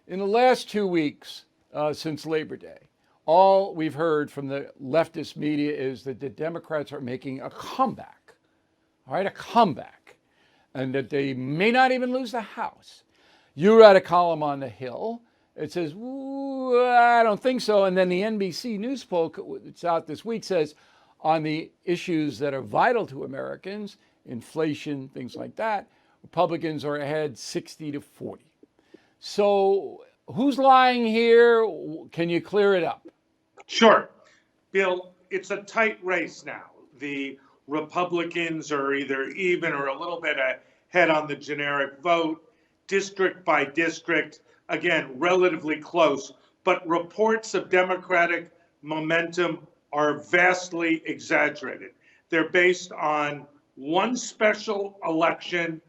In the last 2 weeks since Labor Day, all we've heard from the leftist media is that the Democrats are making a comeback, all right, a comeback, and that they may not even lose the House. You write a column on the Hill. It says, I don't think so. And then the NBC News poll that's out this week says on the issues that are vital to Americans, inflation, things like that, Republicans are ahead 60-40. So who's lying here? Can you clear it up? Sure. Bill, it's a tight race now. The Republicans are either even or a little bit ahead on the generic vote, district by district. Again, relatively close, but reports of Democratic momentum are vastly exaggerated. They're based on one special election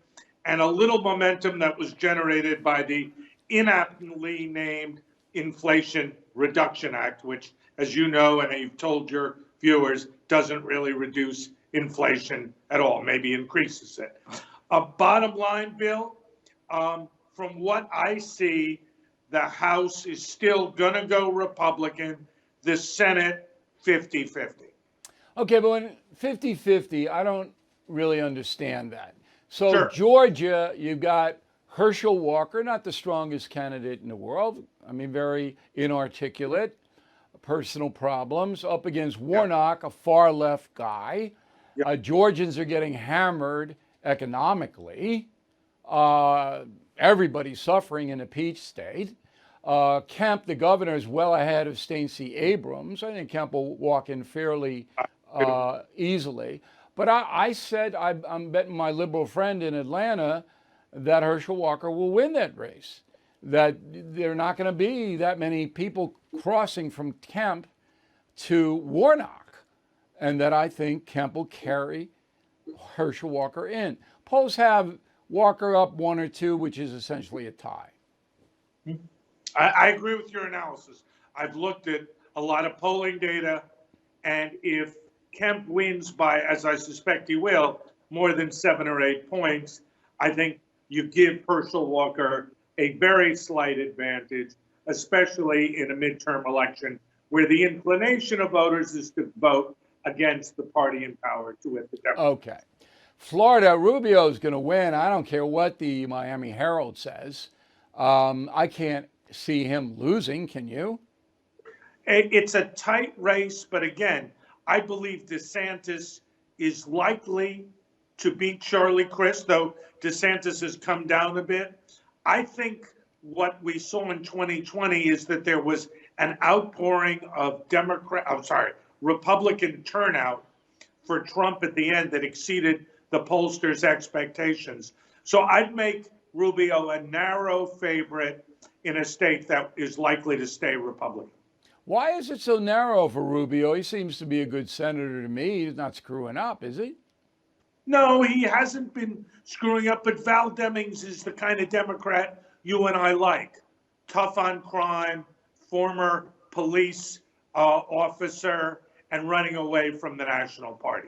and a little momentum that was generated by the inaptly named Inflation Reduction Act, which, as you know, and you've told your viewers, doesn't really reduce inflation at all, maybe increases it. Bottom line, Bill, from what I see, the House is still going to go Republican, the Senate 50-50. Okay, but when 50-50, I don't really understand that. So Sure. Georgia, you've got Herschel Walker, not the strongest candidate in the world. I mean, very inarticulate, personal problems, up against Warnock, a far left guy. Georgians are getting hammered economically. Everybody's suffering in a peach state. Kemp, the governor, is well ahead of Stacey Abrams. I think Kemp will walk in fairly easily. But I said I'm betting my liberal friend in Atlanta that Herschel Walker will win that race, that there are not going to be that many people crossing from Kemp to Warnock, and that I think Kemp will carry Herschel Walker in. Polls have Walker up 1 or 2, which is essentially a tie. I agree with your analysis. I've looked at a lot of polling data, and if Kemp wins by, as I suspect he will, more than 7 or 8 points, I think you give Herschel Walker a very slight advantage, especially in a midterm election where the inclination of voters is to vote against the party in power, to wit the Democrats. Okay. Florida, Rubio is going to win. I don't care what the Miami Herald says. I can't see him losing. Can you? It's a tight race, but again, I believe DeSantis is likely to beat Charlie Crist, though DeSantis has come down a bit. I think what we saw in 2020 is that there was an outpouring of Republican turnout for Trump at the end that exceeded the pollsters' expectations. So I'd make Rubio a narrow favorite in a state that is likely to stay Republican. Why is it so narrow for Rubio? He seems to be a good senator to me. He's not screwing up, is he? No, he hasn't been screwing up, but Val Demings is the kind of Democrat you and I like. Tough on crime, former police officer, and running away from the National Party.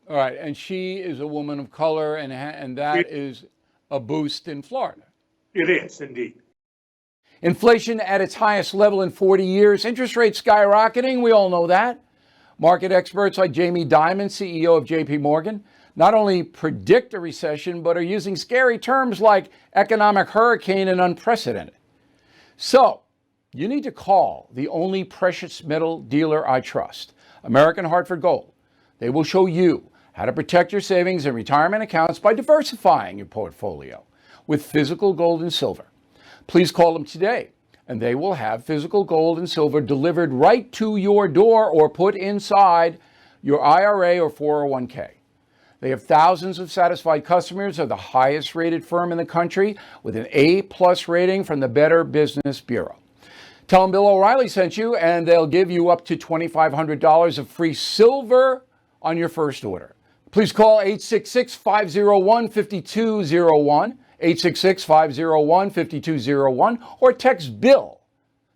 All right, and she is a woman of color, and that is a boost in Florida. It is, indeed. Inflation at its highest level in 40 years. Interest rates skyrocketing. We all know that. Market experts like Jamie Dimon, CEO of JP Morgan, not only predict a recession, but are using scary terms like economic hurricane and unprecedented. So you need to call the only precious metal dealer I trust, American Hartford Gold. They will show you how to protect your savings and retirement accounts by diversifying your portfolio with physical gold and silver. Please call them today, and they will have physical gold and silver delivered right to your door or put inside your IRA or 401k. They have thousands of satisfied customers. They're the highest rated firm in the country with an A+ rating from the Better Business Bureau. Tell them Bill O'Reilly sent you, and they'll give you up to $2,500 of free silver on your first order. Please call 866-501-5201, 866-501-5201, or text BILL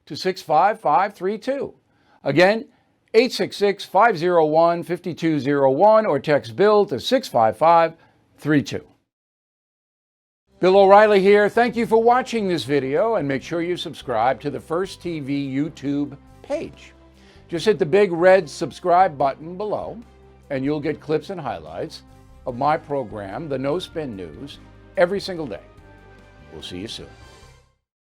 to 65532. Again, 866-501-5201, or text BILL to 65532. Bill O'Reilly here. Thank you for watching this video, and make sure you subscribe to the First TV YouTube page. Just hit the big red subscribe button below, and you'll get clips and highlights of my program, The No Spin News, every single day. We'll see you soon.